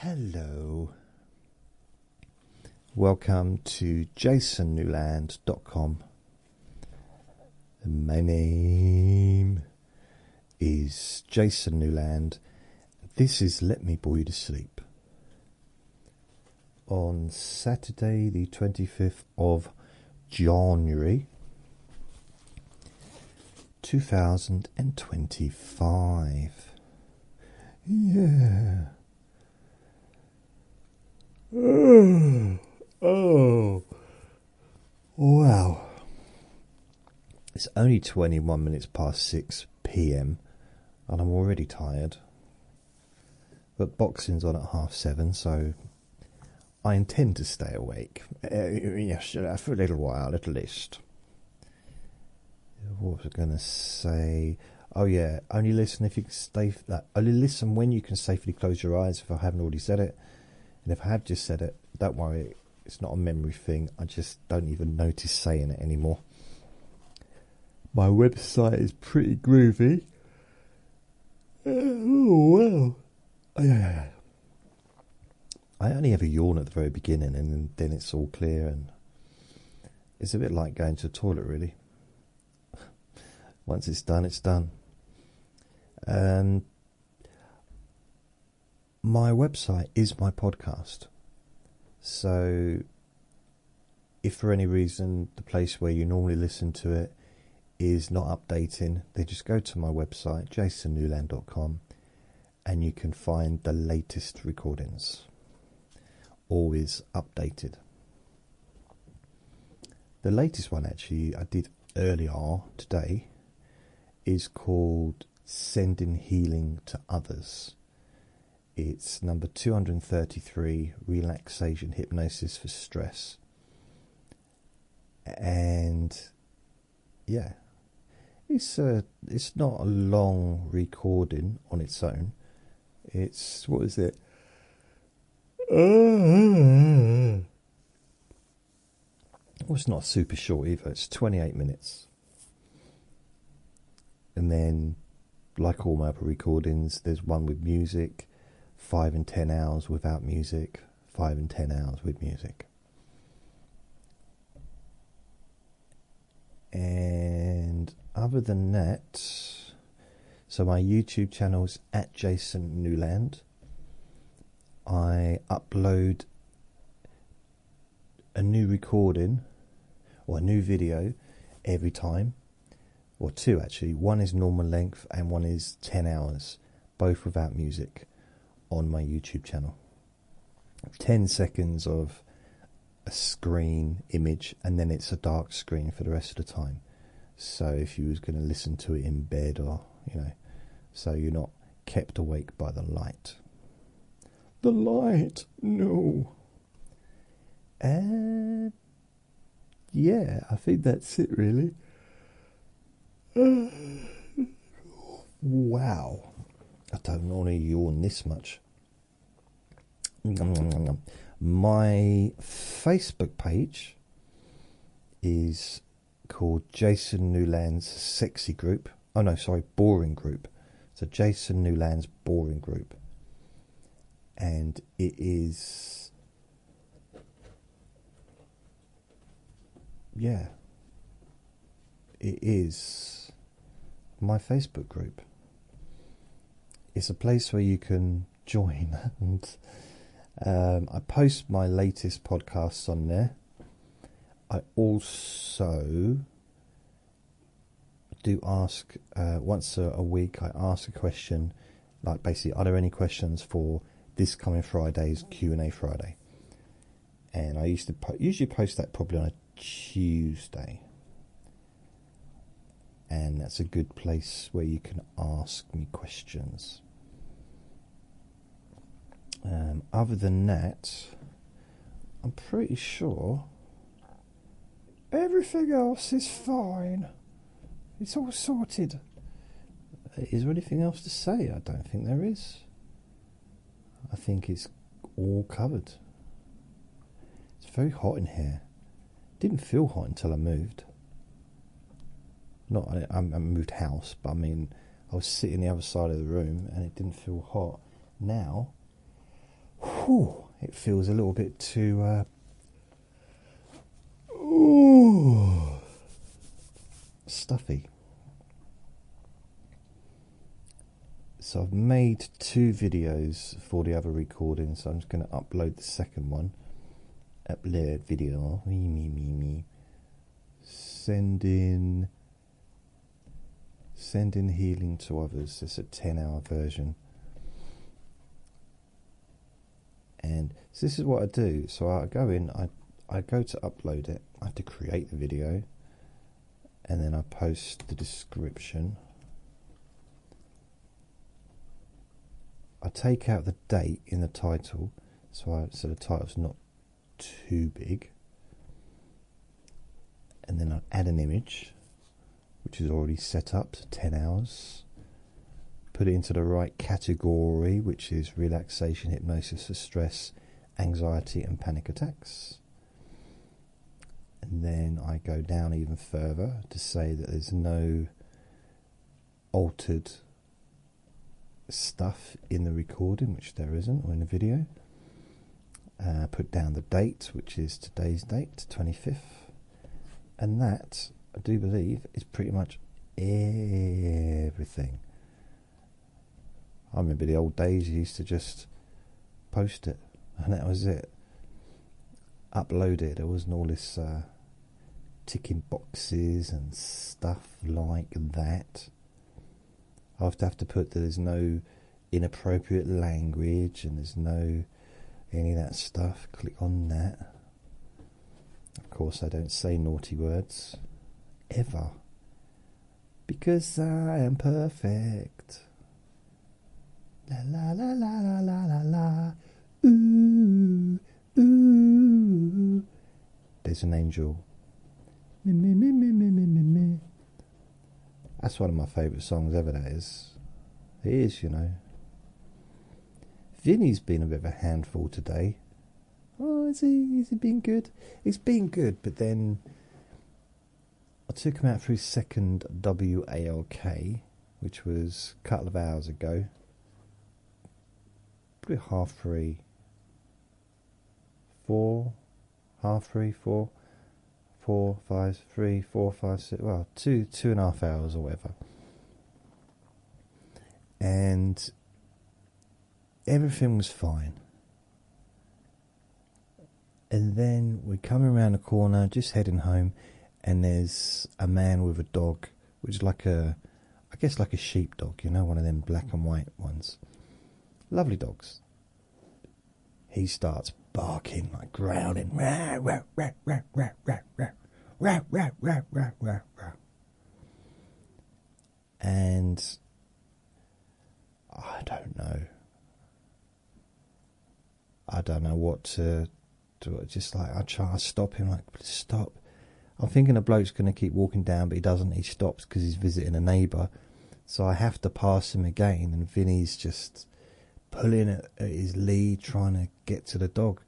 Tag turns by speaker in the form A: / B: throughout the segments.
A: Hello. Welcome to jasonnewland.com. My name is Jason Newland. This is Let Me Bore You to Sleep. On Saturday the 25th of January 2025. Yeah. Oh, wow. It's only 21 minutes past 6 p.m. and I'm already tired. But boxing's on at 7:30, so I intend to stay awake. Yes, for a little while at least. What was I going to say? Oh yeah, only listen if you can only listen when you can safely close your eyes. If I haven't already said it, and if I have just said it, don't worry. It's not a memory thing. I just don't even notice saying it anymore. My website is pretty groovy. Oh wow! I only have a yawn at the very beginning, and then it's all clear, and it's a bit like going to the toilet, really. Once it's done, it's done. My website is my podcast. So, if for any reason the place where you normally listen to it is not updating, then just go to my website, jasonnewland.com, and you can find the latest recordings. Always updated. The latest one, actually, I did earlier today, is called Sending Healing to Others. It's number 233, Relaxation Hypnosis for Stress. And yeah, it's not a long recording on its own. It's, what is it? Well, it's not super short either. It's 28 minutes. And then, like all my other recordings, there's one with music, 5 and 10 hours without music, 5 and 10 hours with music. And other than that, so my YouTube channel's at Jason Newland. I upload a new recording or a new video every time, or two actually. One is normal length and one is 10 hours, both without music, on my YouTube channel. 10 seconds of a screen image, and then it's a dark screen for the rest of the time. So if you was going to listen to it in bed, or so you're not kept awake by the light. The light, no. And yeah, I think that's it really. Wow, I don't normally yawn this much. My Facebook page is called Jason Newland's Sexy Group. Oh no, sorry, Boring Group. So Jason Newland's Boring Group. And it is, yeah, it is my Facebook group. It's a place where you can join, and I post my latest podcasts on there. I also do ask, once a week, I ask a question, like basically, are there any questions for this coming Friday's Q&A Friday? And I used to usually post that probably on a Tuesday. And that's a good place where you can ask me questions. Other than that, I'm pretty sure everything else is fine. It's all sorted. Is there anything else to say? I don't think there is. I think it's all covered. It's very hot in here. Didn't feel hot until I moved. I moved house, but I mean, I was sitting the other side of the room and it didn't feel hot. Now, whew, it feels a little bit too stuffy. So I've made 2 videos for the other recording, so I'm just going to upload the second one. Upload video. Sending healing to others. It's a 10-hour version. And so this is what I do. So I go in, I go to upload it. I have to create the video, and then I post the description. I take out the date in the title, so the title's not too big. And then I add an image, which is already set up to 10 hours. Put it into the right category, which is relaxation, hypnosis for stress, anxiety and panic attacks. And then I go down even further to say that there's no altered stuff in the recording, which there isn't, or in the video. Put down the date, which is today's date, 25th. And that, I do believe, is pretty much everything. I remember the old days you used to just post it, and that was it. Upload it. There wasn't all this ticking boxes and stuff like that. I have to put that there's no inappropriate language and there's no any of that stuff. Click on that. Of course, I don't say naughty words ever, because I am perfect. La la la la la la la la. Ooh, ooh. There's an angel. Me me me me me me me me. That's one of my favourite songs ever, that is. It is, you know. Vinny's been a bit of a handful today. Oh, is he been good? He's been good, but then I took him out for his second WALK, which was a couple of hours ago. Probably 3:30. 4, 3:30, 4. 4, 5, 3, 4, 5, 6, well, 2.5 hours or whatever. And everything was fine. And then we're coming around the corner, just heading home, and there's a man with a dog, which is like I guess like a sheepdog, you know, one of them black and white ones. Lovely dogs. He starts barking, like growling. Rah, rah, rah, rah, rah, rah, rah. Rah, rah, rah, rah, rah, rah. And I don't know what to do. Just like I try to stop him, like, stop. I'm thinking the bloke's going to keep walking down, but he doesn't. He stops because he's visiting a neighbour. So I have to pass him again, and Vinny's just pulling at his lead, trying to get to the dog.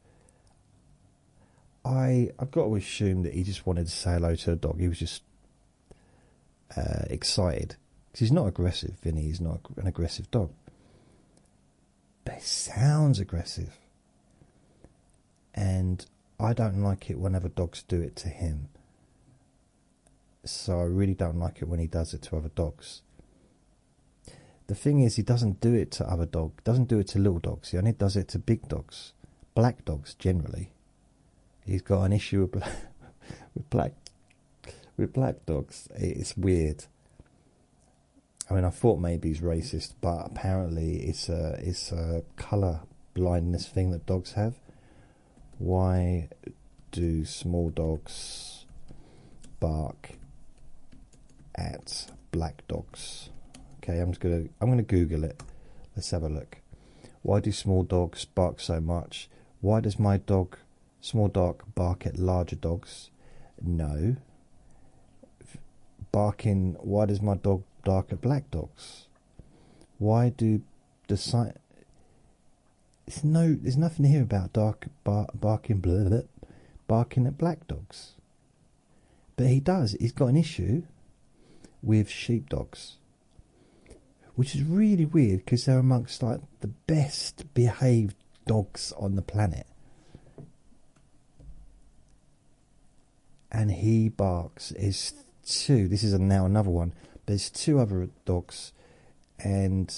A: I've got to assume that he just wanted to say hello to the dog. He was just excited. Because he's not aggressive, Vinny. He's not an aggressive dog. But it sounds aggressive. And I don't like it when other dogs do it to him. So I really don't like it when he does it to other dogs. The thing is, he doesn't do it to other dogs. Doesn't do it to little dogs. He only does it to big dogs. Black dogs, generally. He's got an issue with black dogs. It's weird. I mean, I thought maybe he's racist, but apparently it's a colour blindness thing that dogs have. Why do small dogs bark at black dogs? Okay, I'm gonna Google it. Let's have a look. Why do small dogs bark so much? Why does my small dog bark at larger dogs? No. Barking. Why does my dog bark at black dogs? Why do the there's nothing here about barking at black dogs. But he does. He's got an issue with sheepdogs, which is really weird because they're amongst like the best behaved dogs on the planet. And he barks. This is now another one. There's 2 other dogs, and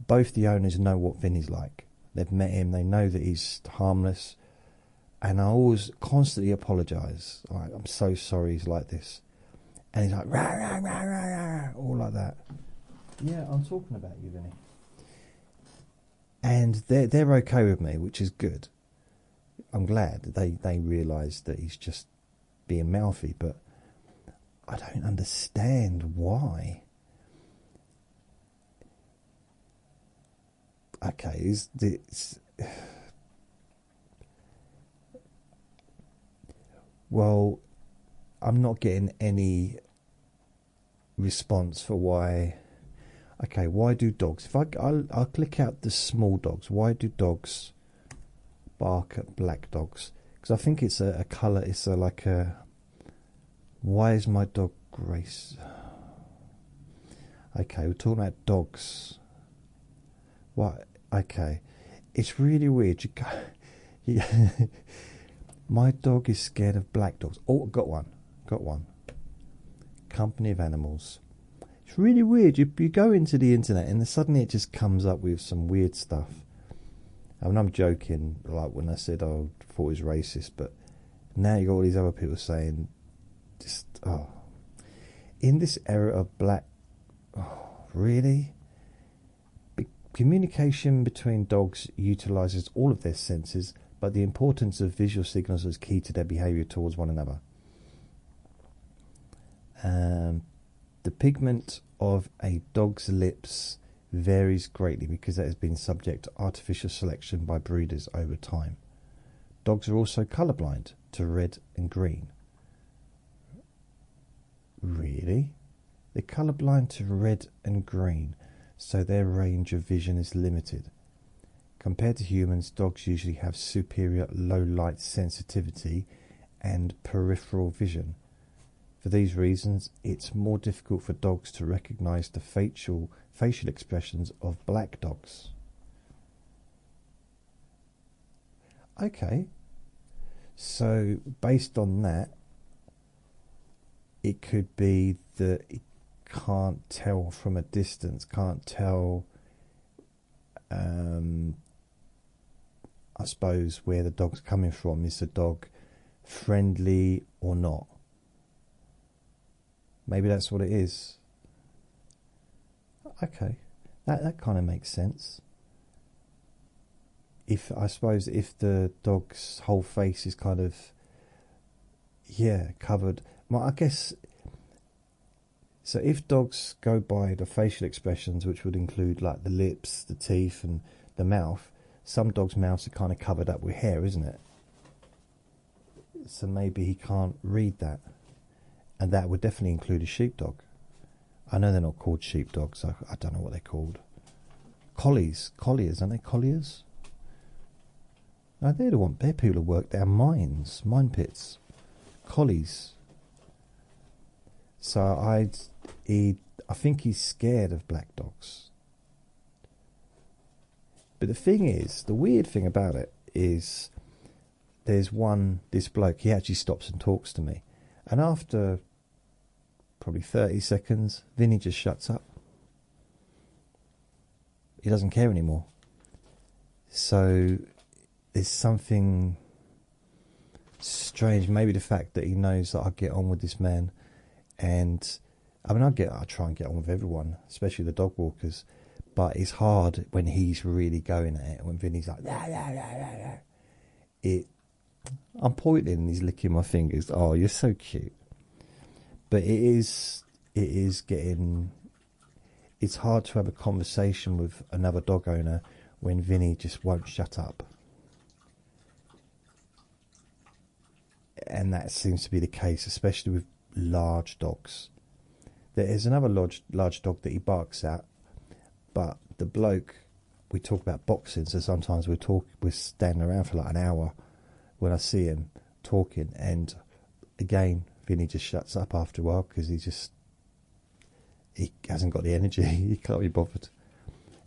A: both the owners know what Vinny's like. They've met him, they know that he's harmless, and I always constantly apologise. Like, I'm so sorry he's like this. And he's like, rah, rah, rah, rah, rah, all like that. Yeah, I'm talking about you, Vinny. And they're okay with me, which is good. I'm glad that they realise that he's just being mouthy, but I don't understand why. Okay, well, I'm not getting any response for why. Okay, why do dogs? If I'll click out the small dogs. Why do dogs bark at black dogs? Because I think it's a colour. It's like a. Why is my dog Grace? Okay, we're talking about dogs. What? Okay, it's really weird. My dog is scared of black dogs. Oh, got one. Company of Animals. It's really weird. You go into the internet and suddenly it just comes up with some weird stuff. I mean, I'm joking, like when I said I thought it was racist, but now you got all these other people saying, in this era of black, really? Communication between dogs utilises all of their senses, but the importance of visual signals is key to their behaviour towards one another. The pigment of a dog's lips varies greatly because it has been subject to artificial selection by breeders over time. Dogs are also colourblind to red and green. Really? They're colourblind to red and green, so their range of vision is limited. Compared to humans, dogs usually have superior low light sensitivity and peripheral vision. For these reasons, it's more difficult for dogs to recognise the facial expressions of black dogs. Okay, so based on that, it could be that it can't tell from a distance, can't tell, I suppose, where the dog's coming from. Is the dog friendly or not? Maybe that's what it is. Okay, that kind of makes sense. I suppose if the dog's whole face is kind of, covered. Well, I guess, so if dogs go by the facial expressions, which would include like the lips, the teeth and the mouth, some dogs' mouths are kind of covered up with hair, isn't it? So maybe he can't read that. And that would definitely include a sheepdog. I know they're not called sheepdogs. I don't know what they're called. Colliers, aren't they? Colliers? No, they're people who work down mines, mine pits. Collies. So I think he's scared of black dogs. But the thing is, the weird thing about it is, this bloke, he actually stops and talks to me. And after probably 30 seconds, Vinny just shuts up. He doesn't care anymore. So there's something strange. Maybe the fact that he knows that I get on with this man. And I mean, I try and get on with everyone, especially the dog walkers. But it's hard when he's really going at it. When Vinny's like, rah, rah, rah, rah, rah. I'm pointing and he's licking my fingers. Oh, you're so cute. But it is getting, it's hard to have a conversation with another dog owner when Vinny just won't shut up. And that seems to be the case, especially with large dogs. There is another large dog that he barks at, but the bloke, we talk about boxing, so sometimes we're standing around for like an hour when I see him talking, and again Vinny just shuts up after a while because he hasn't got the energy. He can't be bothered.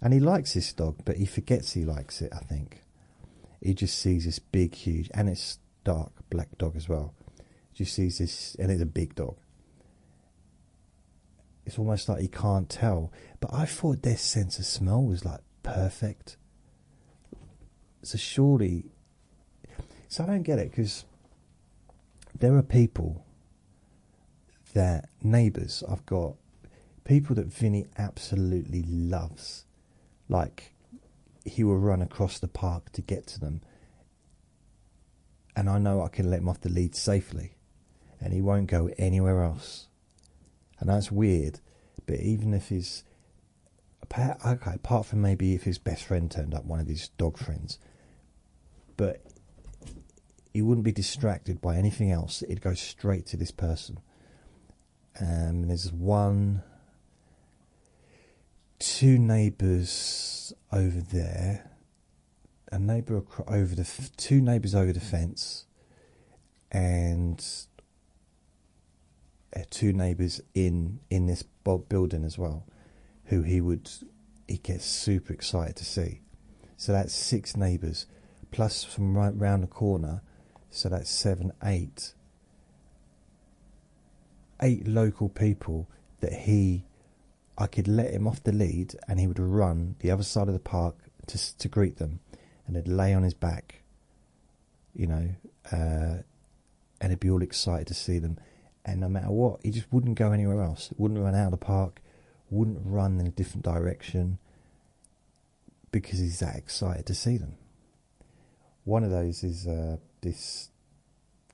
A: And he likes this dog, but he forgets he likes it, I think. he just sees this big, huge, and it's dark black dog as well. He just sees this, and it's a big dog. It's almost like he can't tell. But I thought their sense of smell was like perfect. So surely, so I don't get it, because there are people that, neighbours, I've got people that Vinny absolutely loves. Like, he will run across the park to get to them, and I know I can let him off the lead safely, and he won't go anywhere else. And that's weird, but even if his, okay, apart from maybe if his best friend turned up, one of his dog friends, but he wouldn't be distracted by anything else. It'd go straight to this person. There's two neighbours over there, two neighbours over the fence, and two neighbours in this building as well, who he gets super excited to see. So that's 6 neighbours, plus from right round the corner, so that's 7, 8 local people that I could let him off the lead, and he would run the other side of the park to greet them, and he'd lay on his back, and he'd be all excited to see them. And no matter what, he just wouldn't go anywhere else. Wouldn't run out of the park, wouldn't run in a different direction, because he's that excited to see them. One of those is this,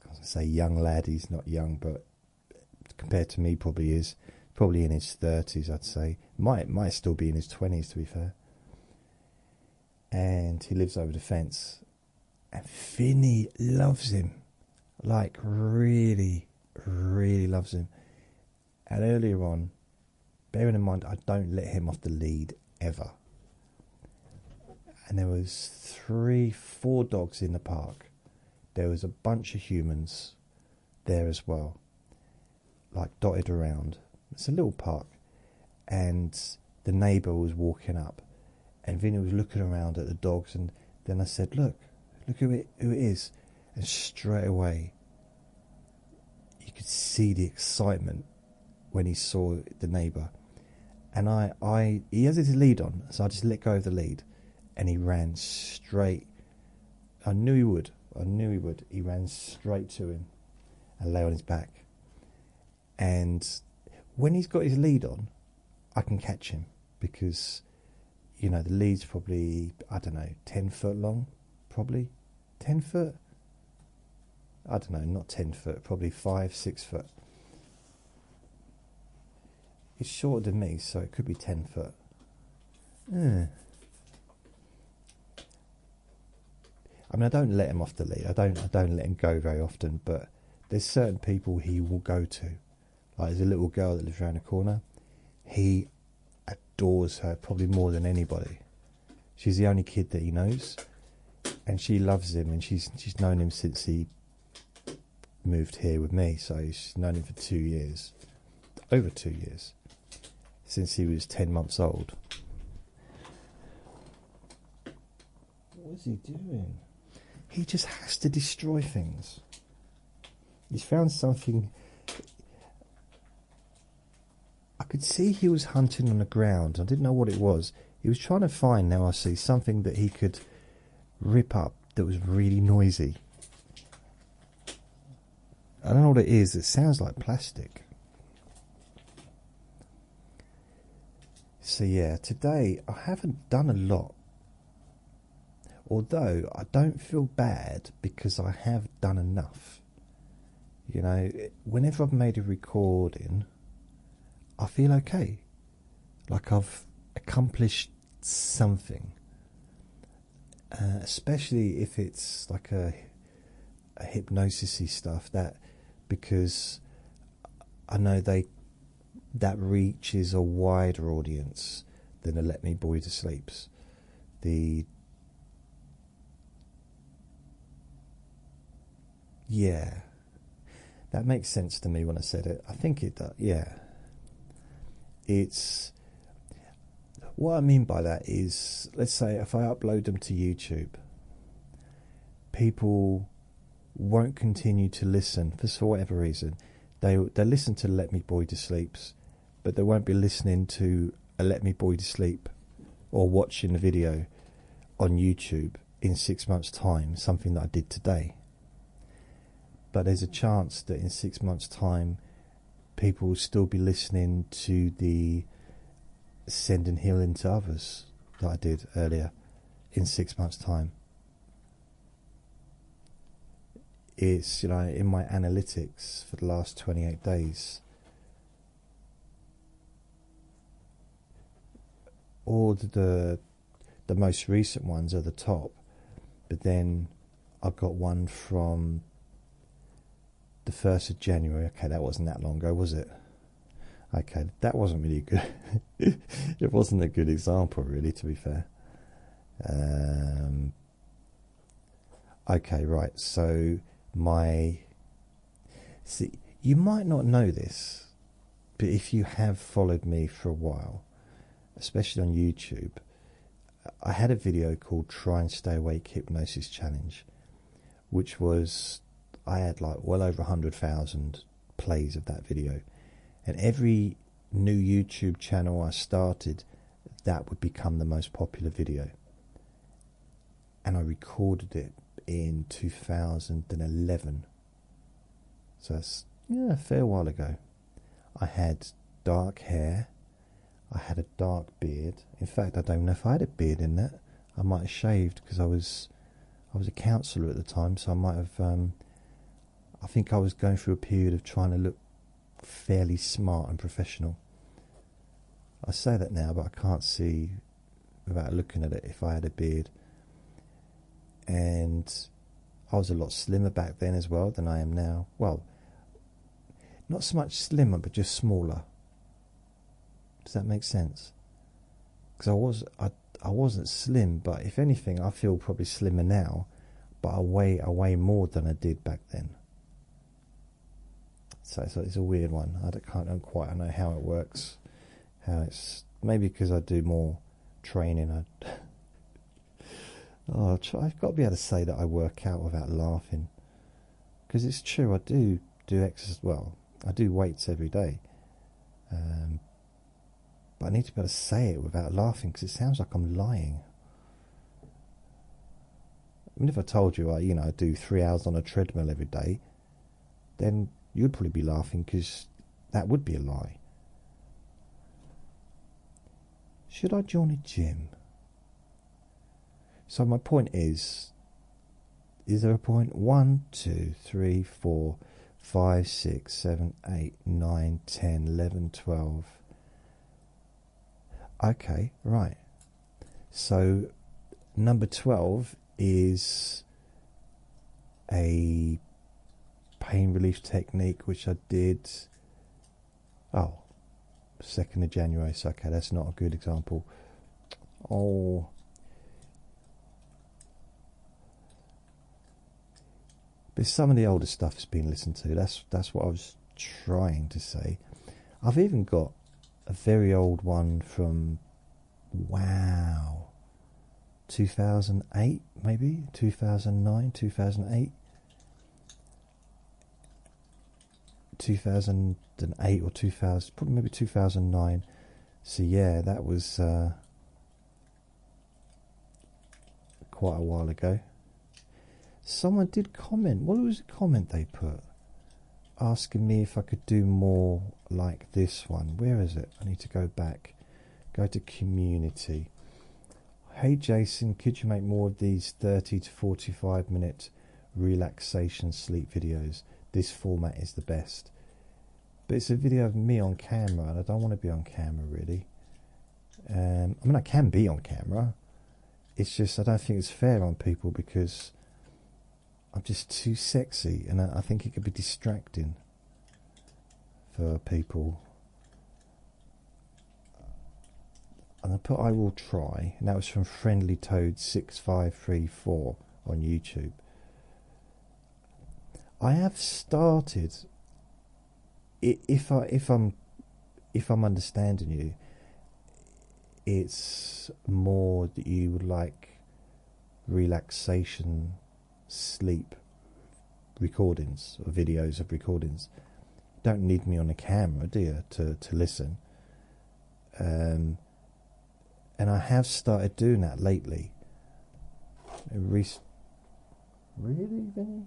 A: I was going to say young lad. He's not young, but compared to me probably is. Probably in his 30s, I'd say. Might still be in his 20s, to be fair. And he lives over the fence. And Vinny loves him. Like, really, really loves him. And earlier on, bearing in mind, I don't let him off the lead ever. And there was 3, 4 dogs in the park. There was a bunch of humans there as well, like dotted around. It's a little park, and the neighbour was walking up, and Vinny was looking around at the dogs, and then I said, look who it is. And straight away you could see the excitement when he saw the neighbour. And he has his lead on, so I just let go of the lead, and he ran straight. I knew he would. He ran straight to him and lay on his back. And when he's got his lead on, I can catch him, because, the lead's probably, 10 foot long, probably. 10 foot? I don't know, not 10 foot, probably 5, 6 foot. It's shorter than me, so it could be 10 foot. I don't let him off the lead. I don't let him go very often, but there's certain people he will go to. Like, there's a little girl that lives around the corner. He adores her probably more than anybody. She's the only kid that he knows, and she loves him, and she's known him since he moved here with me. So she's known him for 2 years, over 2 years, since he was 10 months old. What is he doing? He just has to destroy things. He's found something. I could see he was hunting on the ground. I didn't know what it was. He was trying to find, now I see, something that he could rip up that was really noisy. I don't know what it is. It sounds like plastic. So yeah, today I haven't done a lot. Although I don't feel bad, because I have done enough. Whenever I've made a recording, I feel okay. Like I've accomplished something. Especially if it's like a hypnosis-y stuff, because I know that reaches a wider audience than the Let Me Bore You to Sleeps. Yeah, that makes sense to me when I said it. I think it does, yeah. It's, what I mean by that is, let's say if I upload them to YouTube, people won't continue to listen for whatever reason. They listen to Let Me Boy to Sleeps, but they won't be listening to a Let Me Boy to Sleep or watching a video on YouTube in 6 months' time, something that I did today. But there's a chance that in 6 months' time people will still be listening to the Sending Healing to Others that I did earlier in 6 months' time. It's, you know, in my analytics for the last 28 days. All the most recent ones are the top, but then I got one from the 1st of January. Okay, that wasn't that long ago, was it? Okay, that wasn't really good. It wasn't a good example, really, to be fair. Okay, right, so see, you might not know this, but if you have followed me for a while, especially on YouTube, I had a video called Try and Stay Awake Hypnosis Challenge, which was, I had like well over 100,000 plays of that video, and every new YouTube channel I started, that would become the most popular video. And I recorded it in 2011, so that's, yeah, a fair while ago. I had dark hair, I had a dark beard. In fact, I don't know if I had a beard in that. I might have shaved because I was a counsellor at the time, so I might have I think I was going through a period of trying to look fairly smart and professional. I say that now, but I can't see without looking at it if I had a beard. And I was a lot slimmer back then as well than I am now. Well, not so much slimmer, but just smaller. Does that make sense? Because I wasn't slim, but if anything, I feel probably slimmer now. But I weigh more than I did back then. So it's a weird one. I don't quite know how it works. How it's maybe because I do more training. I've got to be able to say that I work out without laughing, because it's true. I do exercise. Well, I do weights every day, but I need to be able to say it without laughing, because it sounds like I'm lying. I mean, if I told you I do 3 hours on a treadmill every day, then you'd probably be laughing, because that would be a lie. Should I join a gym? So my point is there a point? 1, 2, 3, 4, 5, 6, 7, 8, 9, 10, 11, 12. Okay, right. So number 12 is a pain relief technique which I did 2nd of January. So okay, that's not a good example. But some of the older stuff has been listened to. That's what I was trying to say. I've even got a very old one from 2008, maybe 2009, 2008, 2008 or 2000, probably maybe 2009. So yeah, that was quite a while ago. Someone did comment. What was the comment they put? Asking me if I could do more like this one. Where is it? I need to go back. Go to community. Hey Jason, could you make more of these 30 to 45 minute relaxation sleep videos? This format is the best. But it's a video of me on camera, and I don't want to be on camera really. I mean, I can be on camera. It's just I don't think it's fair on people, because I'm just too sexy, and I think it could be distracting for people. And I put I will try, and that was from Friendly Toad 6534 on YouTube. I have started, if I'm understanding you, it's more that you would like relaxation sleep recordings or videos of recordings. You don't need me on a camera, do you, to listen? And I have started doing that lately. Really, Vinny?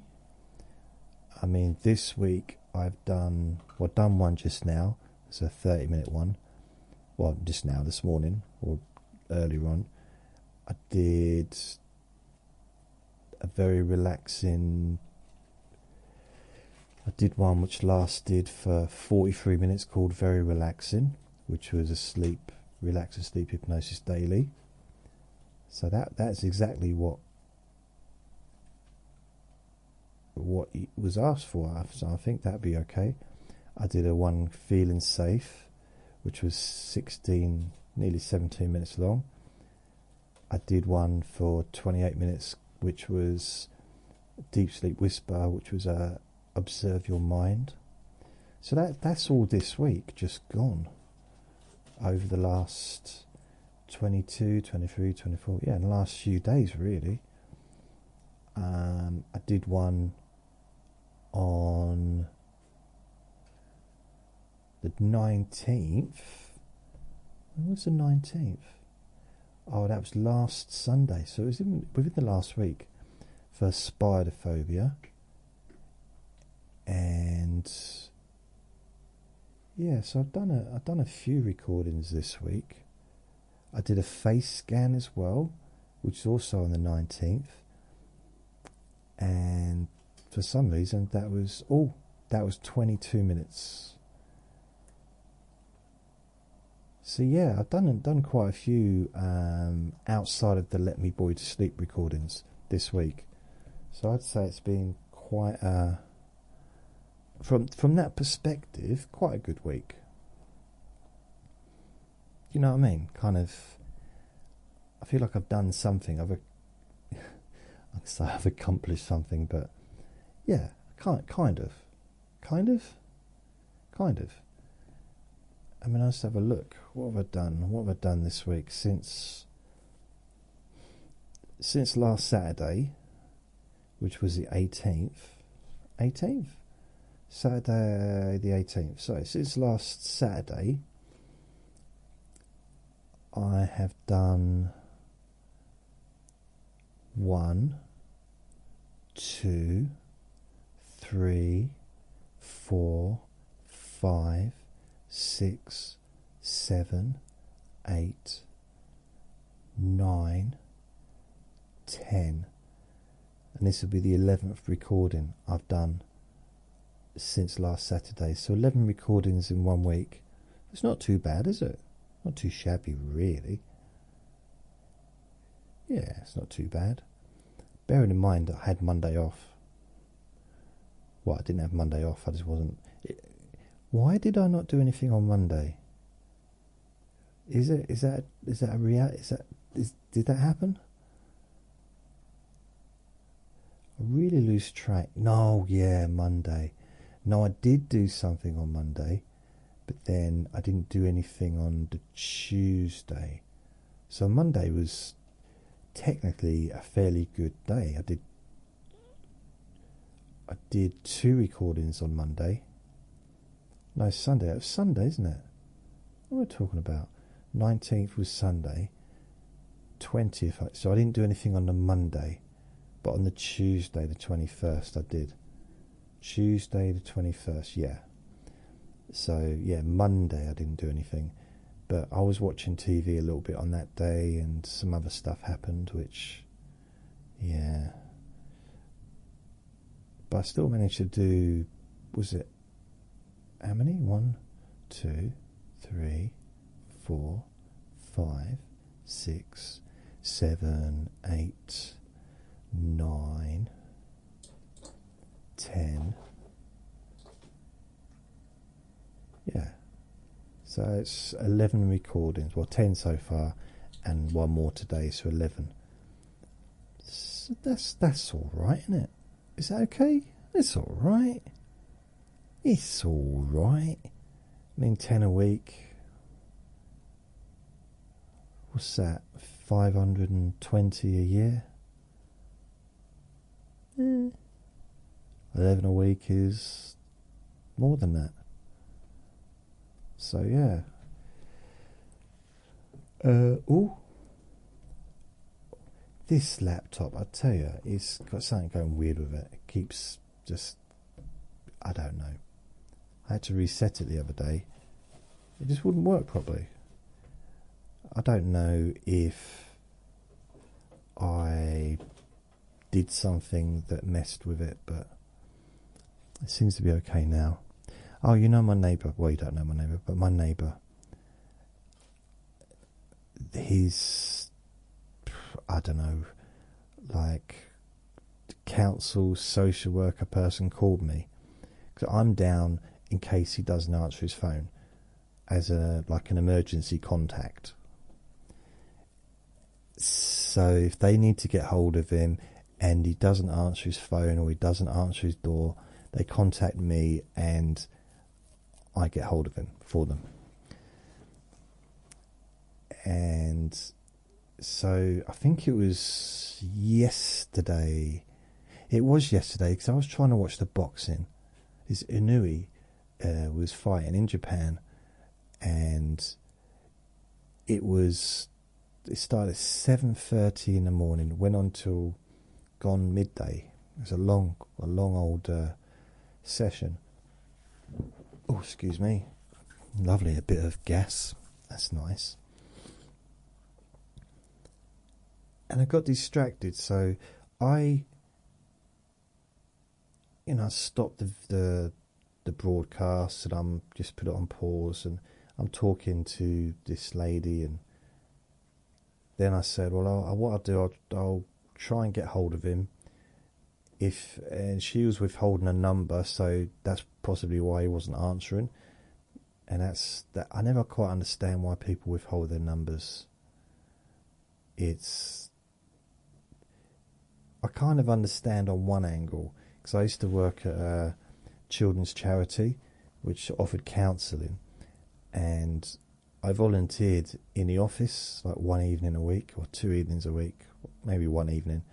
A: I mean, this week I've done one just now. It's a 30-minute one. Well, just now, this morning, or earlier on. I did a very relaxing... I did one which lasted for 43 minutes called Very Relaxing, which was a relax and sleep hypnosis daily. So that's exactly what it was asked for. So I think that'd be okay. I did a one Feeling Safe, which was 16, nearly 17 minutes long. I did one for 28 minutes, which was Deep Sleep Whisper, which was Observe Your Mind. So that's all this week, just gone. Over the last 22, 23, 24, in the last few days, really. I did one on the 19th. When was the 19th? Oh, that was last Sunday, so it was within the last week, for spider phobia. And yeah, so I've done a few recordings this week. I did a face scan as well, which is also on the 19th. And for some reason that was 22 minutes. So yeah, I've done quite a few outside of the Let Me Bore You to Sleep recordings this week. So I'd say it's been quite from that perspective, quite a good week. You know what I mean? Kind of, I feel like I've done something. I've accomplished something, but yeah, kind of. I mean, let's have a look. What have I done? What have I done this week since last Saturday, which was the 18th? Saturday the 18th. So since last Saturday, I have done 1, 2, 3, 4, 5, 6, 7, 8, 9, 10, and this will be the 11th recording I've done since last Saturday. So 11 recordings in 1 week. It's not too bad, is it? Not too shabby, really. Yeah, it's not too bad. Bearing in mind that I had Monday off. Well, I didn't have Monday off. I just wasn't. Why did I not do anything on Monday? Is that a reality? Did that happen? I really lose track. No, yeah, Monday. No, I did do something on Monday, but then I didn't do anything on the Tuesday. So Monday was technically a fairly good day. I did 2 recordings on Monday. No, Sunday. It was Sunday, isn't it? What am I talking about? 19th was Sunday. 20th. So I didn't do anything on the Monday, but on the Tuesday, the 21st, I did. Tuesday the 21st, yeah. So yeah, Monday I didn't do anything, but I was watching TV a little bit on that day, and some other stuff happened, which, yeah. But I still managed to do, was it, how many? 1, 2, 3, 4, 5, 6, 7, 8, 9, 10. Yeah. So it's 11 recordings. Well, 10 so far, and 1 more today, so 11. So that's all right, isn't it? Is that okay? It's all right. It's all right. I mean, 10 a week. What's that? 520 a year. 11 a week is more than that. So yeah. This laptop, I tell you, it's got something going weird with it. It keeps just, I don't know. I had to reset it the other day. It just wouldn't work properly. I don't know if I did something that messed with it, but it seems to be okay now. Oh, you know my neighbour. Well, you don't know my neighbour, but my neighbour, he's, I don't know, like council social worker person called me. Because I'm down in case he doesn't answer his phone as like an emergency contact. So if they need to get hold of him and he doesn't answer his phone or he doesn't answer his door, they contact me and I get hold of him for them. And so I think it was yesterday. It was yesterday because I was trying to watch the boxing. This Inui was fighting in Japan, and it started at 7:30 in the morning, went on till gone midday. It was a long old session. Oh, excuse me. Lovely, a bit of gas. That's nice. And I got distracted, so I stopped the broadcast, and I'm just put it on pause, and I'm talking to this lady, and then I said, well, what I'll do, I'll try and get hold of him. And she was withholding a number, so that's possibly why he wasn't answering. And that's that. I never quite understand why people withhold their numbers. I kind of understand on one angle, because I used to work at a children's charity which offered counselling, and I volunteered in the office like one evening a week or 2 evenings a week, maybe one evening.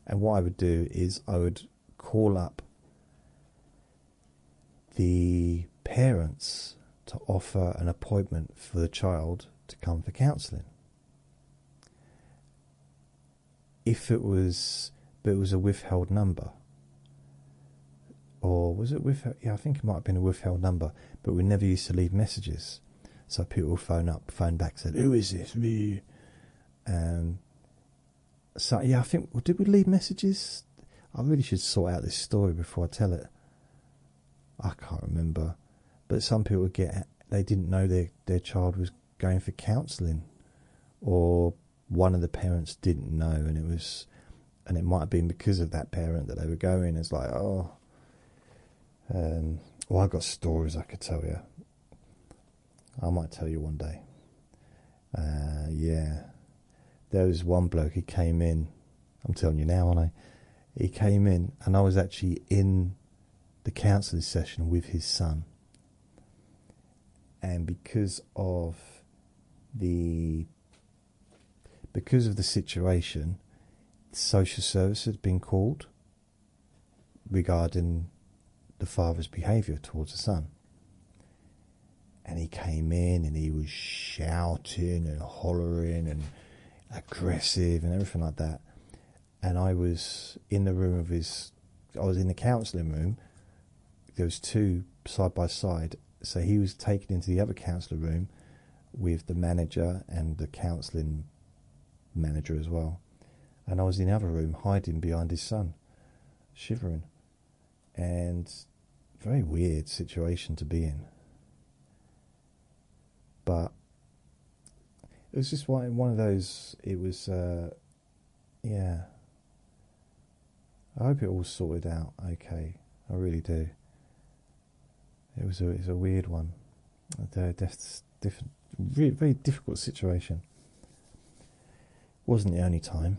A: And what I would do is I would call up the parents to offer an appointment for the child to come for counselling. But it was a withheld number. Or was it withheld? Yeah, I think it might have been a withheld number, but we never used to leave messages. So people would phone back, said, "Who is this?" So yeah, I think, did we leave messages? I really should sort out this story before I tell it. I can't remember. But some people would they didn't know their child was going for counselling, or one of the parents didn't know, and it might have been because of that parent that they were going. It's like, well, I've got stories I could tell you. I might tell you one day. Yeah. There was one bloke, he came in, I'm telling you now, aren't I? He came in, and I was actually in the counselling session with his son. And because of the situation, social service had been called regarding the father's behaviour towards the son. And he came in and he was shouting and hollering and aggressive and everything like that. And I was in the room I was in the counselling room. There was two side by side. So he was taken into the other counselling room with the manager and the counselling manager as well. And I was in the other room hiding behind his son, shivering. And very weird situation to be in. But it was just one of those, it was, yeah. I hope it all sorted out okay. I really do. It was a weird one. Very difficult situation. Wasn't the only time.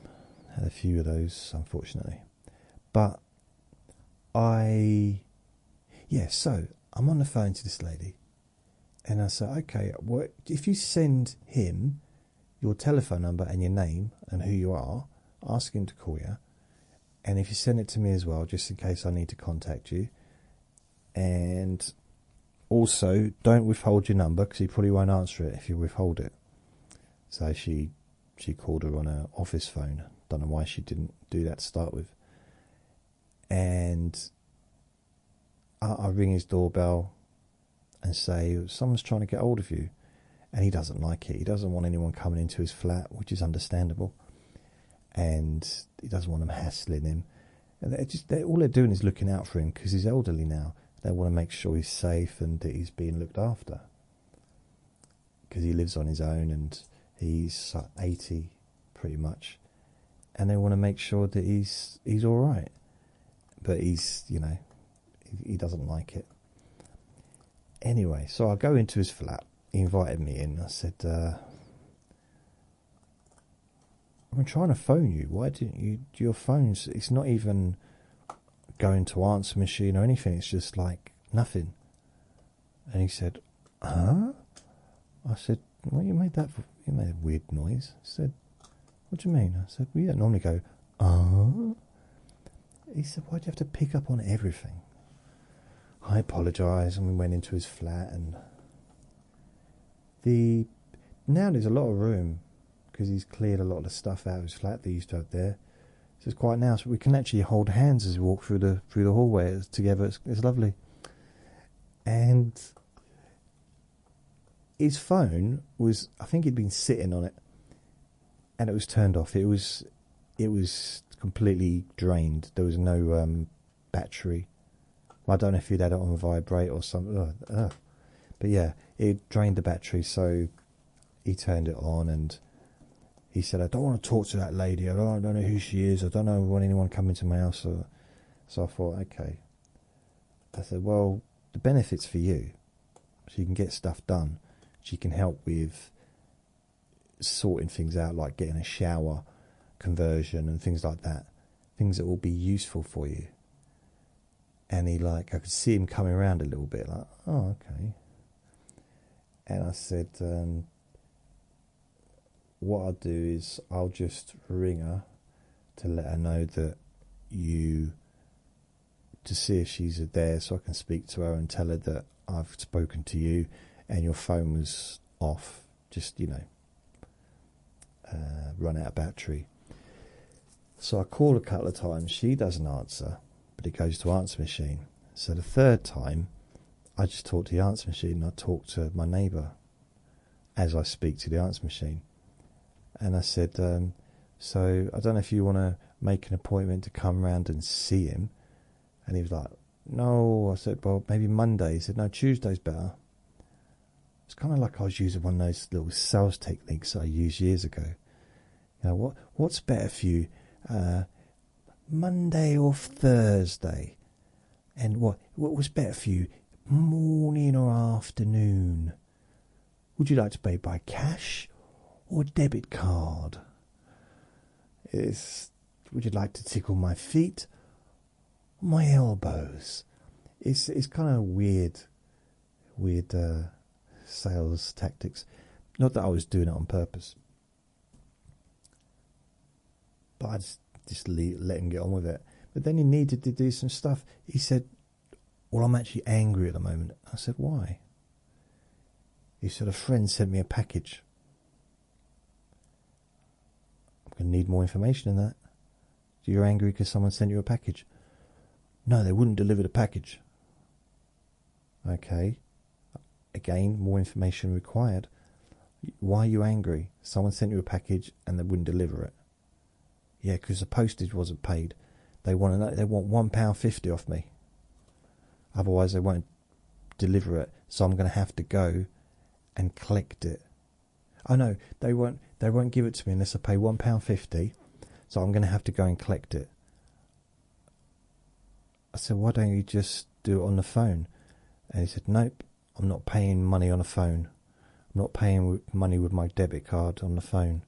A: Had a few of those, unfortunately. But so I'm on the phone to this lady, and I said, okay, if you send him your telephone number and your name and who you are, ask him to call you, And if you send it to me as well, just in case I need to contact you. And also, don't withhold your number, because he probably won't answer it if you withhold it. So she called her on her office phone. Don't know why she didn't do that to start with. And I ring his doorbell and say, someone's trying to get hold of you. And he doesn't like it. He doesn't want anyone coming into his flat, which is understandable. And he doesn't want them hassling him. And all they're doing is looking out for him, because he's elderly now. They want to make sure he's safe and that he's being looked after. Because he lives on his own and he's 80 pretty much. And they want to make sure that he's all right. But he's, he doesn't like it. Anyway, so I go into his flat. He invited me in. I said, I've been trying to phone you. Why didn't you? Your phone's, it's not even going to answer machine or anything. It's just like nothing. And he said, huh? I said, well, you made a weird noise. He said, what do you mean? I said, we don't normally go, He said, why do you have to pick up on everything? I apologise, and we went into his flat, and now there's a lot of room, because he's cleared a lot of the stuff out of his flat that he used to have there. So it's quite nice. We can actually hold hands as we walk through the hallway together. It's lovely. And his phone was, I think he'd been sitting on it, and it was turned off. It was completely drained. There was no battery. I don't know if he'd had it on vibrate or something. But yeah, it drained the battery, so he turned it on, and he said, I don't want to talk to that lady. I don't know who she is. I don't know want anyone coming to my house. So I thought, okay. I said, well, the benefits for you. She can get stuff done. She can help with sorting things out, like getting a shower conversion and things like that. Things that will be useful for you. And I could see him coming around a little bit, like, oh, okay. And I said, what I'll do is I'll just ring her to let her know that to see if she's there, so I can speak to her and tell her that I've spoken to you and your phone was off, just, run out of battery. So I call a couple of times, she doesn't answer, but it goes to answer machine. So the third time, I just talk to the answer machine, and I talk to my neighbour as I speak to the answer machine. And I said, so I don't know if you want to make an appointment to come round and see him. And he was like, no. I said, well, maybe Monday. He said, no, Tuesday's better. It's kind of like I was using one of those little sales techniques I used years ago. What's better for you, Monday or Thursday? And what was better for you, morning or afternoon? Would you like to pay by cash or debit card? Would you like to tickle my feet or my elbows? It's kind of weird sales tactics. Not that I was doing it on purpose, but I just let him get on with it. But then he needed to do some stuff. He said, well, I'm actually angry at the moment. I said, why? He said, a friend sent me a package. I'm going to need more information than that. You're angry because someone sent you a package? No, they wouldn't deliver the package. Okay. Again, more information required. Why are you angry? Someone sent you a package and they wouldn't deliver it. Yeah, because the postage wasn't paid. They want £1.50 off me. Otherwise, they won't deliver it. So I'm going to have to go and collect it. Oh no, they won't give it to me unless I pay £1.50. So I'm going to have to go and collect it. I said, why don't you just do it on the phone? And he said, nope, I'm not paying money on the phone. I'm not paying money with my debit card on the phone.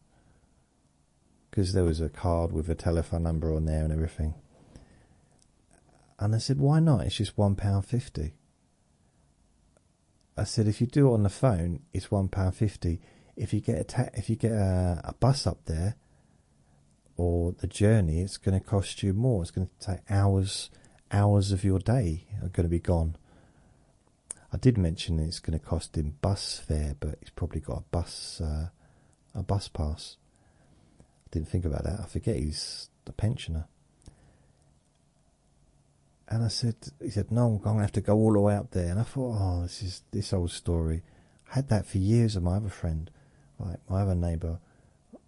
A: Because there was a card with a telephone number on there and everything. And I said, why not? It's just £1.50. I said, if you do it on the phone, it's £1.50. If you get a bus up there, or the journey, it's going to cost you more. It's going to take hours of your day are going to be gone. I did mention it's going to cost him bus fare, but he's probably got a bus pass. I didn't think about that. I forget he's a pensioner. And he said, no, I'm going to have to go all the way up there. And I thought, oh, this is this old story. I had that for years with my other friend, like my other neighbour.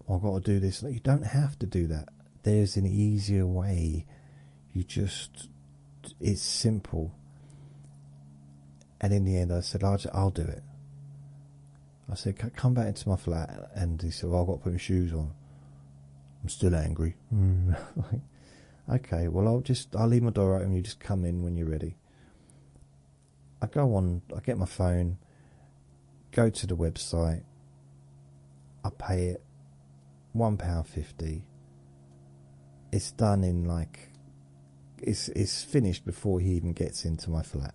A: I've got to do this. You don't have to do that. There's an easier way. It's simple. And in the end, I said, I'll do it. I said, come back into my flat. And he said, well, I've got to put my shoes on. I'm still angry. Okay, well, I'll leave my door open. You just come in when you're ready. I get my phone, go to the website. I pay it £1.50. It's done in it's finished before he even gets into my flat.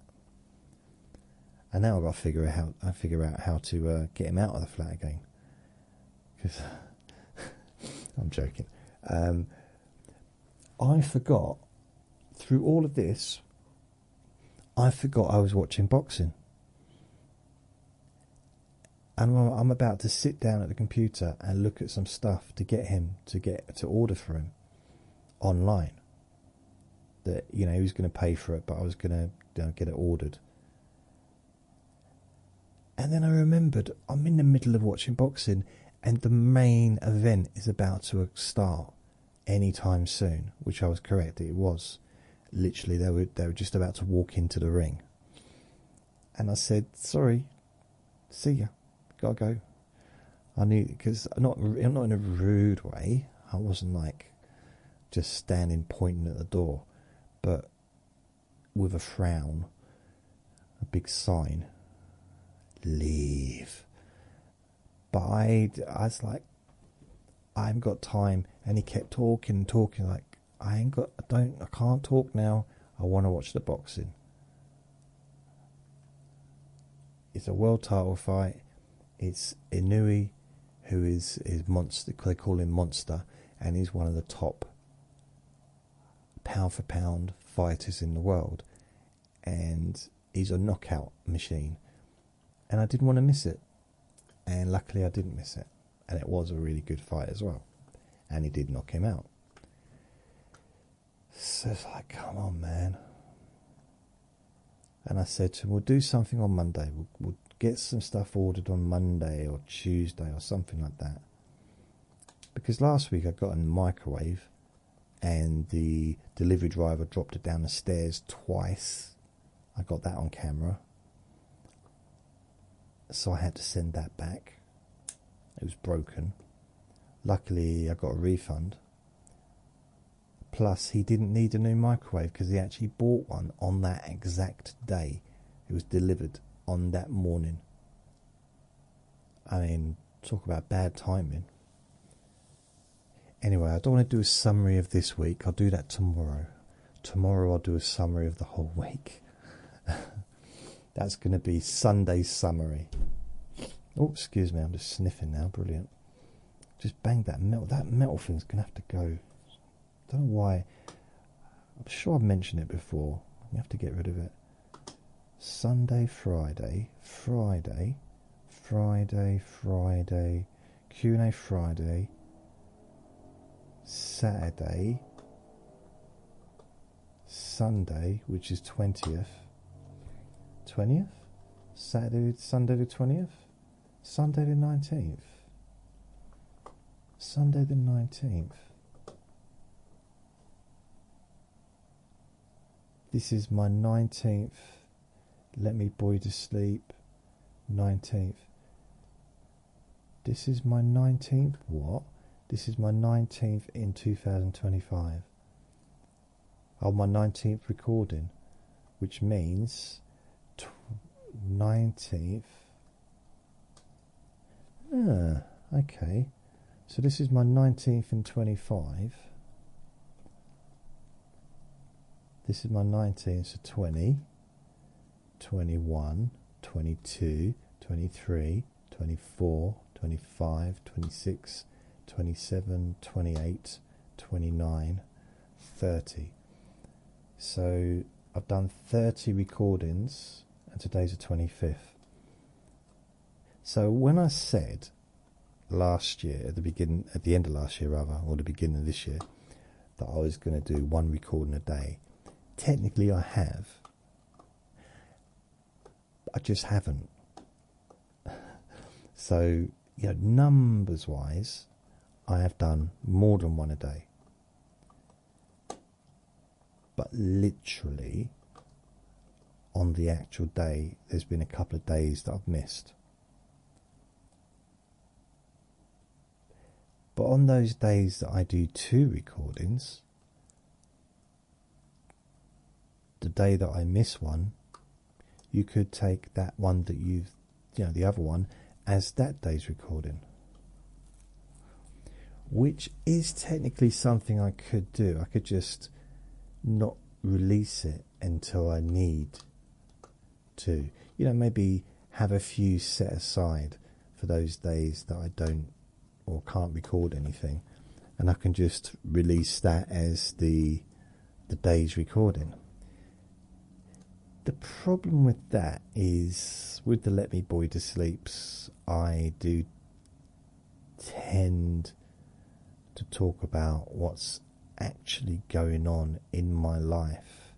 A: And now I've got to figure out how to get him out of the flat again. Because I'm joking. I forgot, through all of this, I was watching boxing. And I'm about to sit down at the computer and look at some stuff to get him to order for him online. That he was going to pay for it, but I was going to get it ordered. And then I remembered I'm in the middle of watching boxing, and the main event is about to start anytime soon, which I was correct. It was literally they were just about to walk into the ring, and I said, "Sorry, see ya, gotta go." I knew, because I'm not in a rude way. I wasn't just standing pointing at the door, but with a frown, a big sign, leave. But I was like, I haven't got time. And he kept talking, I can't talk now. I want to watch the boxing. It's a world title fight. It's Inoue, who is monster. They call him Monster, and he's one of the top pound for pound fighters in the world. And he's a knockout machine. And I didn't want to miss it. And luckily I didn't miss it. And it was a really good fight as well. And he did knock him out. So it's like, come on, man. And I said to him, we'll do something on Monday. We'll get some stuff ordered on Monday or Tuesday or something like that. Because last week I got a microwave and the delivery driver dropped it down the stairs twice. I got that on camera. So I had to send that back. It was broken. Luckily I got a refund. Plus he didn't need a new microwave because he actually bought one on that exact day. It was delivered on that morning. I mean, talk about bad timing. Anyway, I don't want to do a summary of this week. I'll do that tomorrow. Tomorrow I'll do a summary of the whole week. That's going to be Sunday's summary. Oh, excuse me, I'm just sniffing now. Brilliant. Just banged that metal. That metal thing's going to have to go. Don't know why. I'm sure I've mentioned it before. You have to get rid of it. Sunday, Friday, Friday, Friday, Friday, Q&A Friday, Saturday, Sunday, which is 20th. 20th? Sunday the 20th? Sunday the 19th. Sunday the 19th. This is my 19th. Let me bore you to sleep. 19th. This is my 19th. What? This is my 19th in 2025. Oh, my 19th recording. Which means 19th. Okay. So this is my 19th and 25. This is my 19th, so 20, 21, 22, 23, 24, 25, 26, 27, 28, 29, 30. So I've done 30 recordings, and today's the 25th. So when I said last year, at the end of last year rather, or the beginning of this year, that I was going to do one recording a day, technically I have. I just haven't. So, numbers wise, I have done more than one a day. But literally, on the actual day, there's been a couple of days that I've missed. But on those days that I do 2 recordings, the day that I miss one, you could take that one that the other one, as that day's recording. Which is technically something I could do. I could just not release it until I need to. Maybe have a few set aside for those days that I don't or can't record anything, and I can just release that as the day's recording. The problem with that is, with the Let Me Boy to Sleeps, I do tend to talk about what's actually going on in my life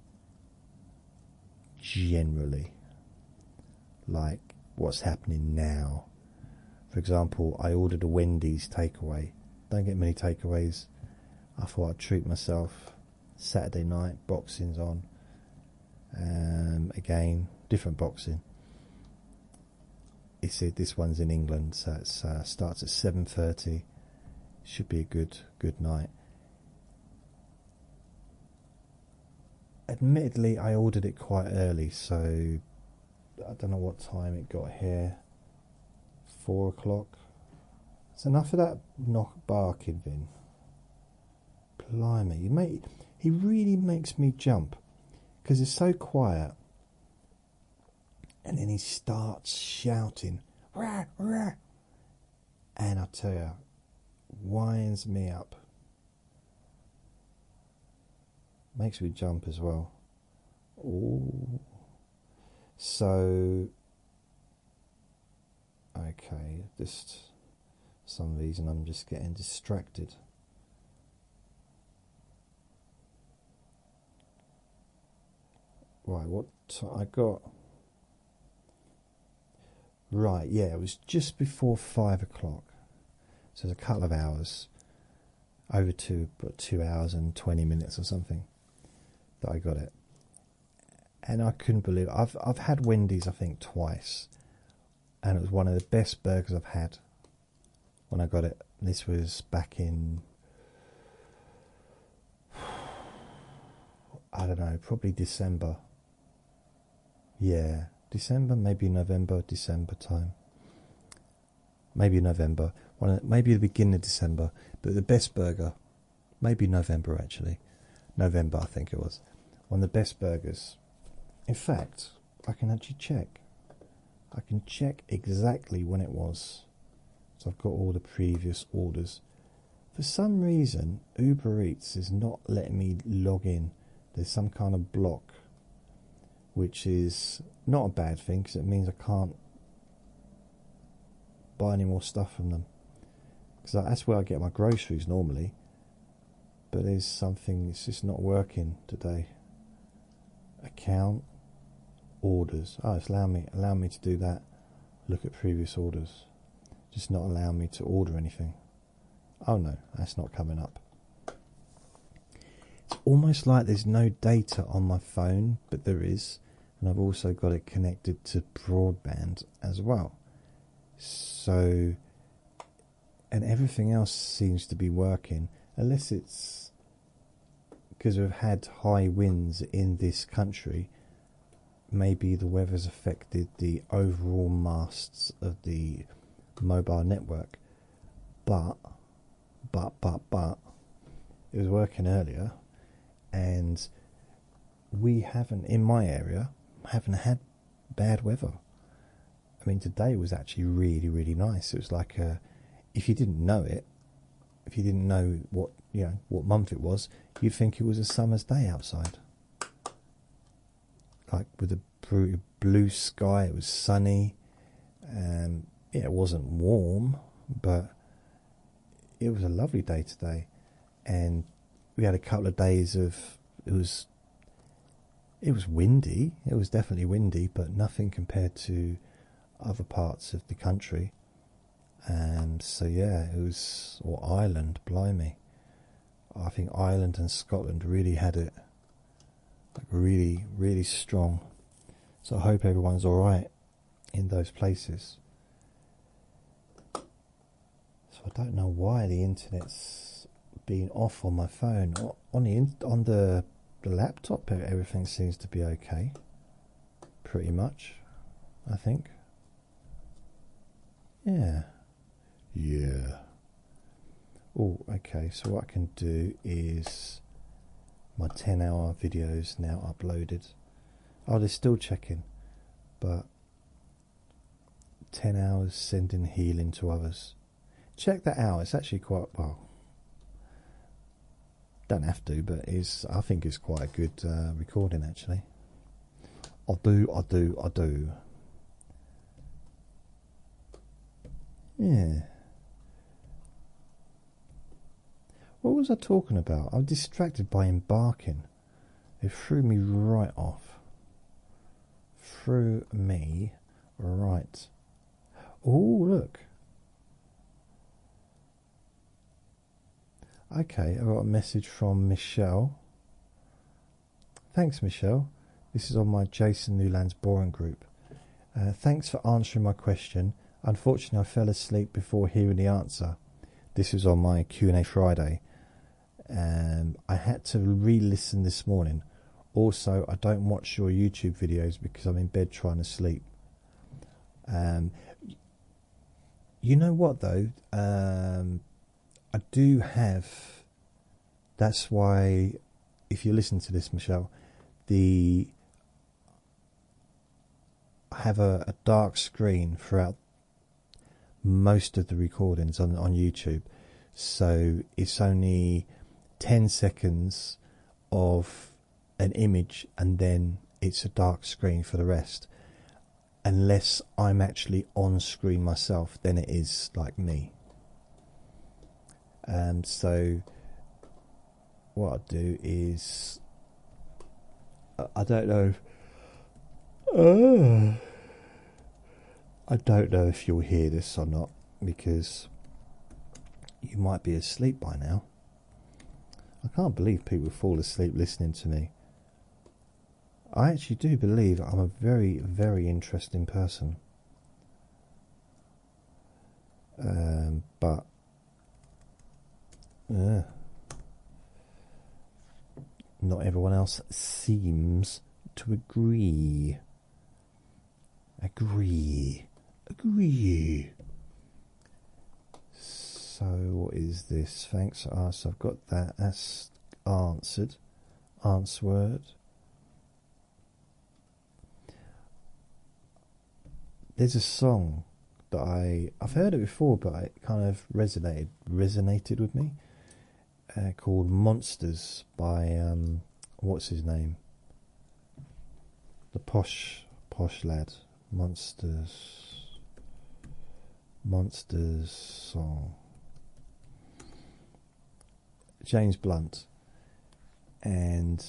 A: generally, like what's happening now. For example, I ordered a Wendys takeaway. Don't get many takeaways. I thought I'd treat myself. Saturday night, boxing's on. Again, different boxing. It said this one's in England, so it starts at 7:30. Should be a good night. Admittedly, I ordered it quite early, so I don't know what time it got here. 4 o'clock. It's enough of that knock barking, Vin. Blimey, he really makes me jump, because it's so quiet, and then he starts shouting, rah, rah, and I tell you, winds me up. Makes me jump as well. Ooh. So, okay, just for some reason I'm just getting distracted. Right, what I got? Right, yeah, it was just before 5 o'clock. So it's a couple of hours, over 2 hours and 20 minutes or something, that I got it. And I couldn't believe it. I've had Wendys, I think, twice, and it was one of the best burgers I've had when I got it. This was back in, I don't know, probably December. Yeah, December, maybe November, December time. Maybe November, maybe the beginning of December. But the best burger, maybe November actually. November, I think it was. One of the best burgers. In fact, I can actually check. I can check exactly when it was. So I've got all the previous orders. For some reason, Uber Eats is not letting me log in. There's some kind of block, which is not a bad thing, because it means I can't buy any more stuff from them. Because that's where I get my groceries normally. But there's something, it's just not working today. Account, orders. Oh, it's allowing me to do that. Look at previous orders. Just not allowing me to order anything. Oh no, that's not coming up. It's almost like there's no data on my phone, but there is. And I've also got it connected to broadband as well. So, and everything else seems to be working, unless it's because we've had high winds in this country. Maybe the weather's affected the overall masts of the mobile network. But it was working earlier, and we haven't, in my area, haven't had bad weather. I mean, today was actually really, really nice. It was like if you didn't know it, if you didn't know what what month it was, you'd think it was a summer's day outside. Like with a blue sky, it was sunny. It wasn't warm, but it was a lovely day today. And we had a couple of days of it was windy. It was definitely windy, but nothing compared to other parts of the country. So yeah, it was, or Ireland, blimey. I think Ireland and Scotland really had it, like really, really strong. So I hope everyone's all right in those places. So I don't know why the internet's been off on my phone. On the laptop, everything seems to be okay. Pretty much, I think. Yeah. Oh, okay, so what I can do is my 10-hour videos now uploaded. Oh, they're still checking, but 10 hours sending healing to others. Check that out. It's actually quite, well, don't have to, but I think it's quite a good recording actually. I do. Yeah. What was I talking about? I was distracted by embarking. It threw me right off. Threw me right. Oh, look. Okay, I got a message from Michelle. Thanks, Michelle. This is on my Jason Newland's Boring group. Thanks for answering my question. Unfortunately, I fell asleep before hearing the answer. This was on my Q&A Friday. I had to re-listen this morning. Also, I don't watch your YouTube videos because I'm in bed trying to sleep. You know what though? I do have. That's why, if you listen to this, Michelle, I have a dark screen throughout most of the recordings on YouTube. So it's only 10 seconds of an image and then it's a dark screen for the rest. Unless I'm actually on screen myself, then it is like me. So what I'll do is, I don't know. I don't know if you'll hear this or not, because you might be asleep by now. I can't believe people fall asleep listening to me. I actually do believe I'm a very, very interesting person. But not everyone else seems to agree. Agree. So what is this? Thanks for us. I've got that. That's answered. Answered. There's a song that I've heard it before, but it kind of resonated with me. Called Monsters by what's his name? The posh lad. Monsters song. James Blunt. And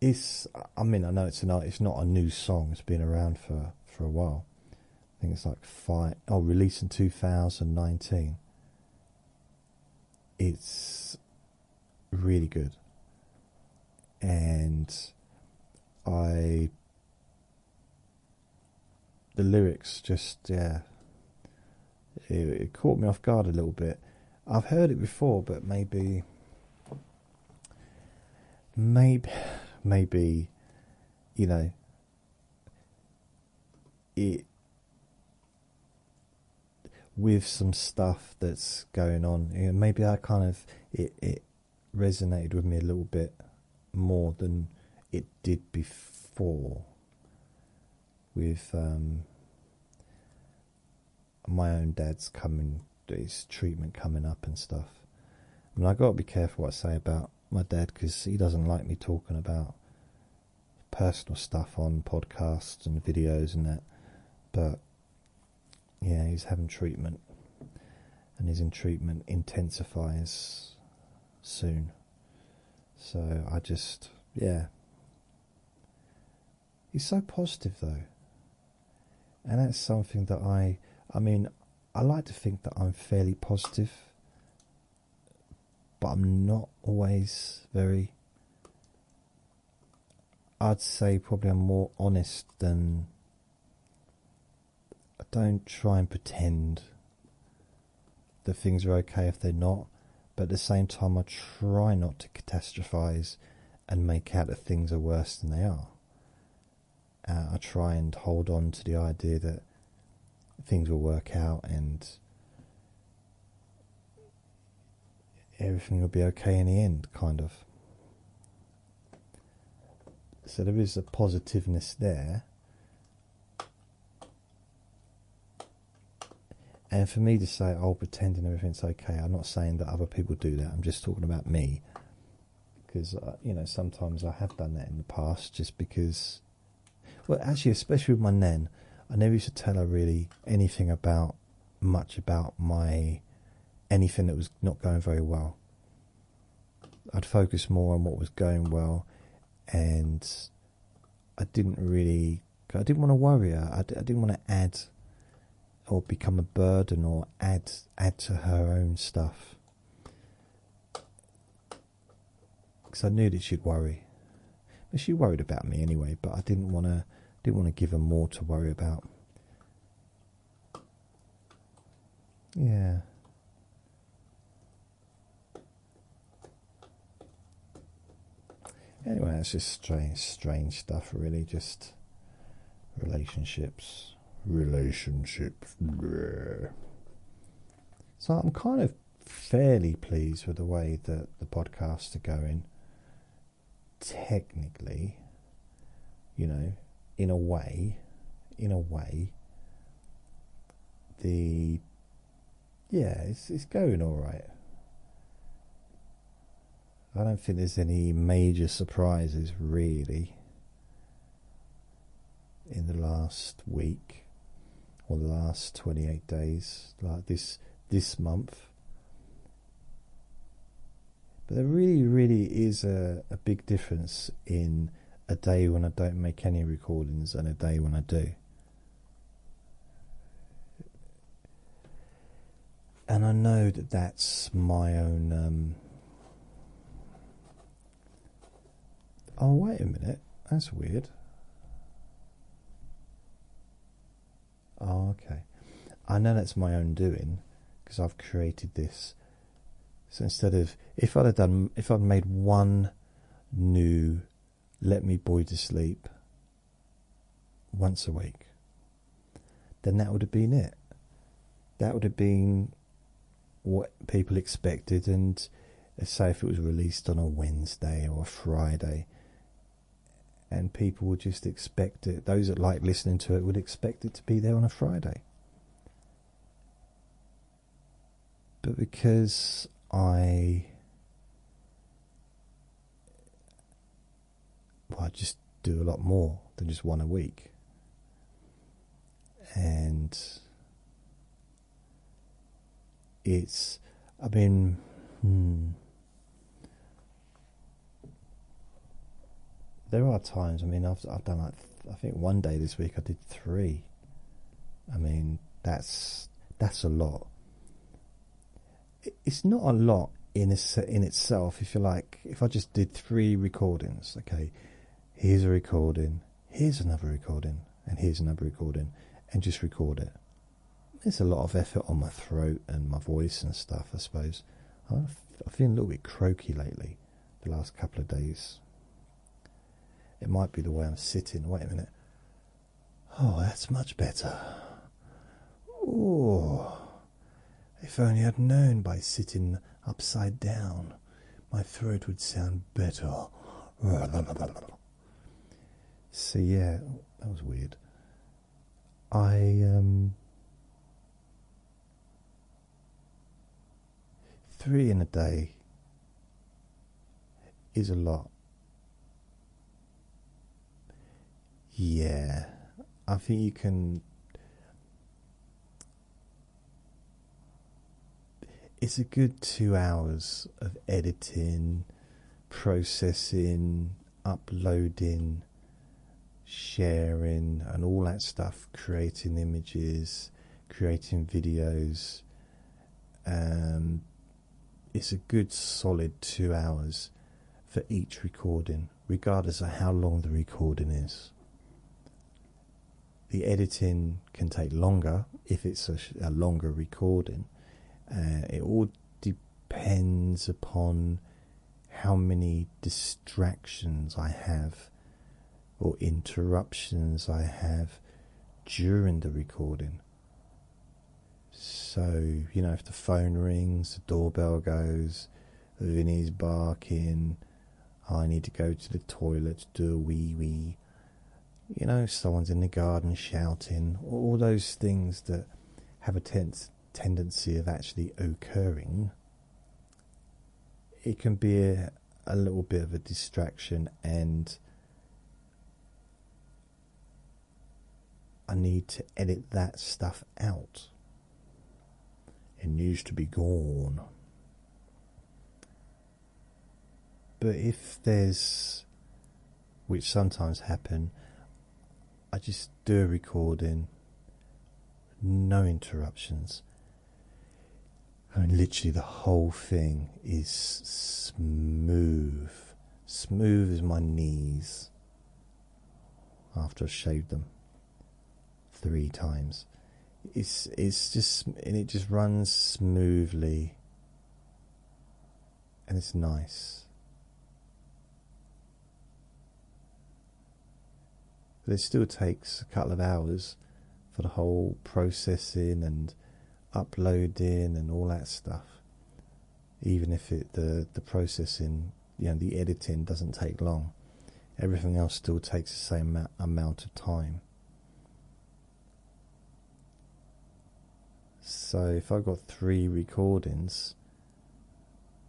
A: I know it's not a new song, it's been around for a while. I think it's like released in 2019. It's really good. And the lyrics just, it caught me off guard a little bit. I've heard it before, but maybe, you know, it, with some stuff that's going on, maybe I kind of, it resonated with me a little bit more than it did before, with my own dad's his treatment coming up and stuff. I mean, I got to be careful what I say about my dad, because he doesn't like me talking about personal stuff on podcasts and videos and that. But yeah, he's having treatment, and his treatment intensifies soon. So I just, yeah. He's so positive though, and that's something that I mean, I like to think that I'm fairly positive, but I'm not always very. I'd say probably I'm more honest than. I don't try and pretend that things are okay if they're not, but at the same time I try not to catastrophize and make out that things are worse than they are. I try and hold on to the idea that things will work out and everything will be okay in the end, kind of. So there is a positiveness there. And for me to say, oh, pretending everything's okay, I'm not saying that other people do that. I'm just talking about me. Because, sometimes I have done that in the past just because... Well, actually, especially with my nan, I never used to tell her really anything about anything that was not going very well. I'd focus more on what was going well, and I didn't want to worry her. I didn't want to add or become a burden or add to her own stuff, because I knew that she'd worry. But she worried about me anyway, but I didn't want to give her more to worry about. Yeah. Anyway, it's just strange stuff, really. Just relationships. So I'm kind of fairly pleased with the way that the podcasts are going. Technically, in a way, it's going all right. I don't think there's any major surprises really in the last week or the last 28 days, like this month. But there really is a big difference in a day when I don't make any recordings and a day when I do. And I know that that's my own... Oh, wait a minute. That's weird. Oh, okay. I know that's my own doing, because I've created this. So instead of... If I'd made one new Let Me Bore You to Sleep once a week, then that would have been it. That would have been what people expected, and say if it was released on a Wednesday or a Friday, and people would just expect it, those that like listening to it would expect it to be there on a Friday. But because I just do a lot more than just one a week, and it's, there are times, I've done like, I think one day this week I did 3. That's a lot. It's not a lot in itself, if you like. If I just did 3 recordings, okay, here's a recording, here's another recording, and here's another recording, and just record it. There's a lot of effort on my throat and my voice and stuff, I suppose. I'm feeling a little bit croaky lately, the last couple of days. It might be the way I'm sitting. Wait a minute. Oh, that's much better. Oh, if only I'd known by sitting upside down, my throat would sound better. So yeah, that was weird. 3 in a day is a lot. Yeah, I think you can. It's a good 2 hours of editing, processing, uploading, sharing, and all that stuff, creating images, creating videos. It's a good solid 2 hours for each recording, regardless of how long the recording is. The editing can take longer if it's a longer recording. It all depends upon how many distractions I have or interruptions I have during the recording. So, if the phone rings, the doorbell goes, Vinny's barking, I need to go to the toilet to do a wee-wee, someone's in the garden shouting, all those things that have a tendency of actually occurring, it can be a little bit of a distraction, and I need to edit that stuff out. It needs to be gone. But if there's, which sometimes happen, I just do a recording, no interruptions, and literally the whole thing is smooth as my knees after I shaved them 3 times. It's just, and it just runs smoothly, and it's nice. But it still takes a couple of hours for the whole processing and uploading and all that stuff. Even if the processing, the editing doesn't take long, everything else still takes the same amount of time. So if I've got 3 recordings,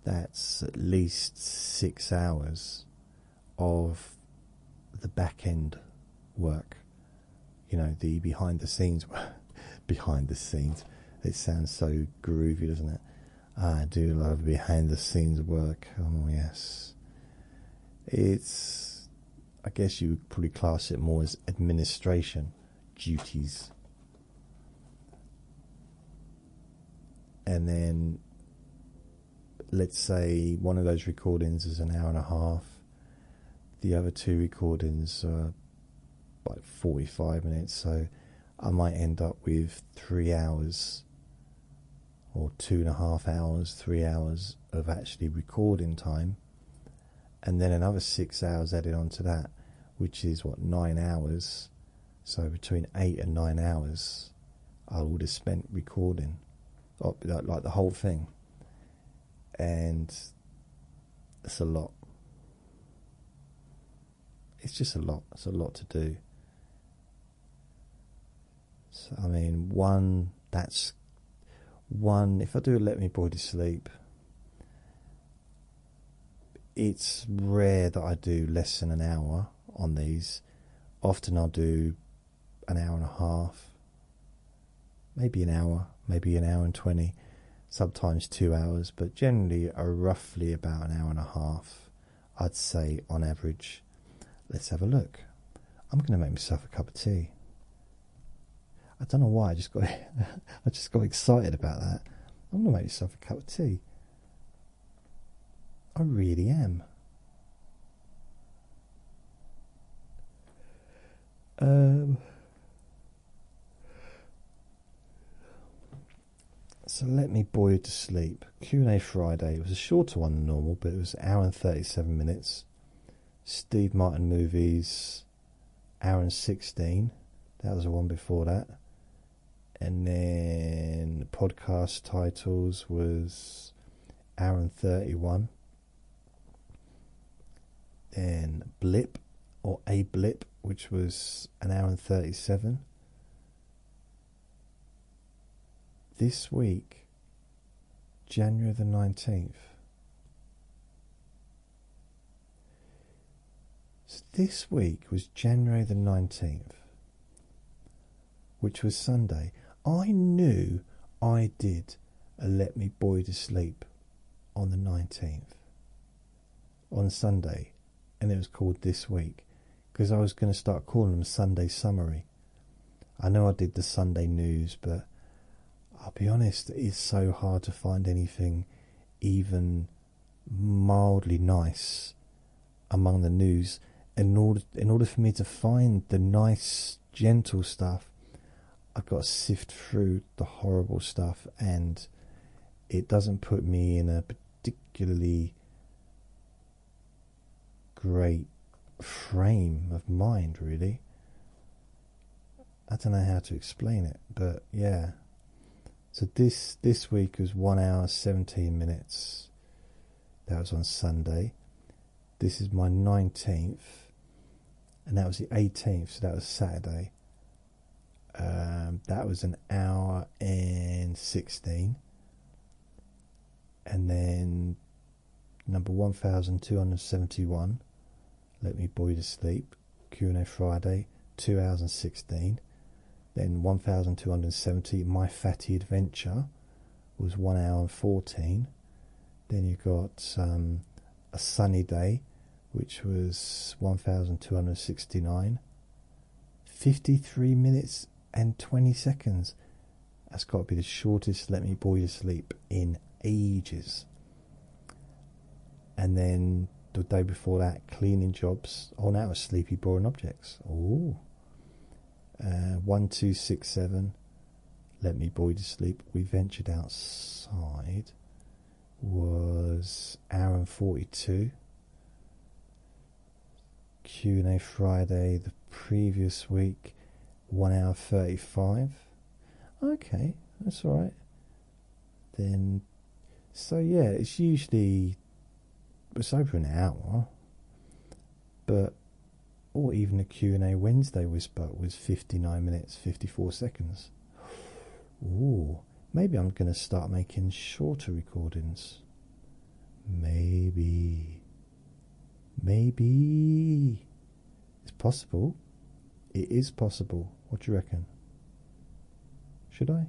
A: that's at least 6 hours of the back end work. The behind the scenes work. Behind the scenes. It sounds so groovy, doesn't it? I do love behind the scenes work. Oh yes. It's, I guess you would probably class it more as administration duties. And then, let's say one of those recordings is an hour and a half. The other 2 recordings are like 45 minutes. So I might end up with 3 hours or 2.5 hours, 3 hours of actually recording time. And then another 6 hours added onto that, which is 9 hours. So between 8 and 9 hours I would have spent recording. Like the whole thing, and it's a lot. It's just a lot. It's a lot to do. So I mean, if I do Let Me Boy to Sleep, it's rare that I do less than an hour on these. Often I'll do an hour and a half, maybe an hour and 20, sometimes 2 hours, but generally are roughly about an hour and a half, I'd say, on average. Let's have a look. I'm going to make myself a cup of tea. I don't know why, I just got excited about that. I'm going to make myself a cup of tea. I really am. So Let Me Bore You to Sleep. Q&A Friday. It was a shorter one than normal, but it was an hour and 37 minutes. Steve Martin movies, hour and 16. That was the one before that. And then the podcast titles was hour and 31. Then Blip, or A Blip, which was an hour and 37. This week, January the 19th, this week was January the 19th, which was Sunday. I knew I did a Let Me Boy to Sleep on the 19th, on Sunday, and it was called This Week, because I was going to start calling them Sunday Summary. I know I did the Sunday News, but I'll be honest, it's so hard to find anything even mildly nice among the news. In order for me to find the nice, gentle stuff, I've got to sift through the horrible stuff, and it doesn't put me in a particularly great frame of mind, really. I don't know how to explain it, but yeah. So this week was 1 hour 17 minutes. That was on Sunday. This is my 19th, and that was the 18th, so that was Saturday. That was 1 hour and 16. And then number 1271, Let Me Bore You to Sleep, Q&A Friday, 2 hours and 16. Then 1270, My Fatty Adventure, was 1 hour and 14. Then you got A Sunny Day, which was 1269. 53 minutes and 20 seconds. That's got to be the shortest Let Me Bore You to Sleep in ages. And then the day before that, Cleaning Jobs. Oh, that was Sleepy Boring Objects. Oh. 1267, Let Me Bore You to Sleep. We Ventured Outside was hour and 42. Q&A Friday the previous week, 1 hour 35. Okay, that's all right. Then, so yeah, it's over an hour, but, or even a Q&A Wednesday Whisper was 59 minutes 54 seconds. Ooh, maybe I'm going to start making shorter recordings. Maybe it's possible. It is possible. What do you reckon? Should I?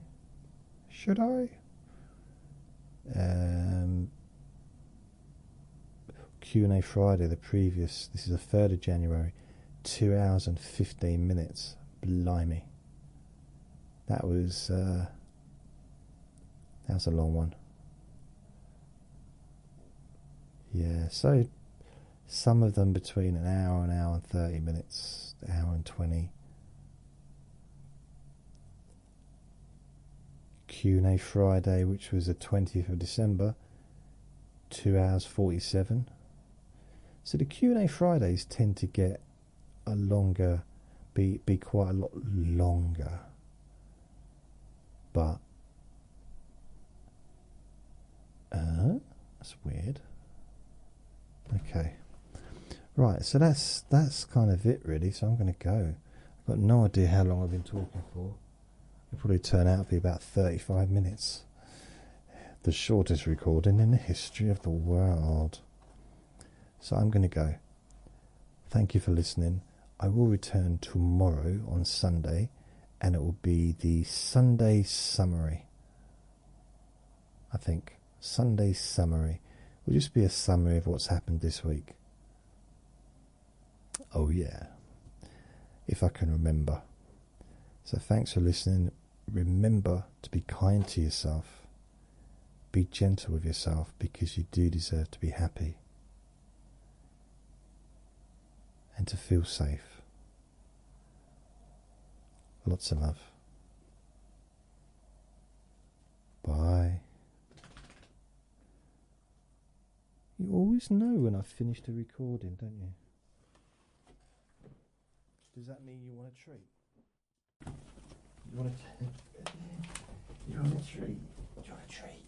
A: Q&A Friday the previous, this is the 3rd of January, 2 hours and 15 minutes. Blimey. That was a long one. Yeah, so some of them between an hour and 30 minutes, hour and 20. Q&A Friday, which was the 20th of December, 2 hours 47. So the Q&A Fridays tend to get a longer, be quite a lot longer, but that's weird. Okay, right, so that's kind of it really, so I'm going to go. I've got no idea how long I've been talking for. It'll probably turn out to be about 35 minutes. The shortest recording in the history of the world. So I'm going to go. Thank you for listening. I will return tomorrow on Sunday, and it will be the Sunday Summary. I think. Sunday Summary. It will just be a summary of what's happened this week. Oh yeah. If I can remember. So thanks for listening. Remember to be kind to yourself. Be gentle with yourself, because you do deserve to be happy. And to feel safe. Lots of love. Bye. You always know when I've finished a recording, don't you? Does that mean you want a treat? You want a treat? Do you want a treat?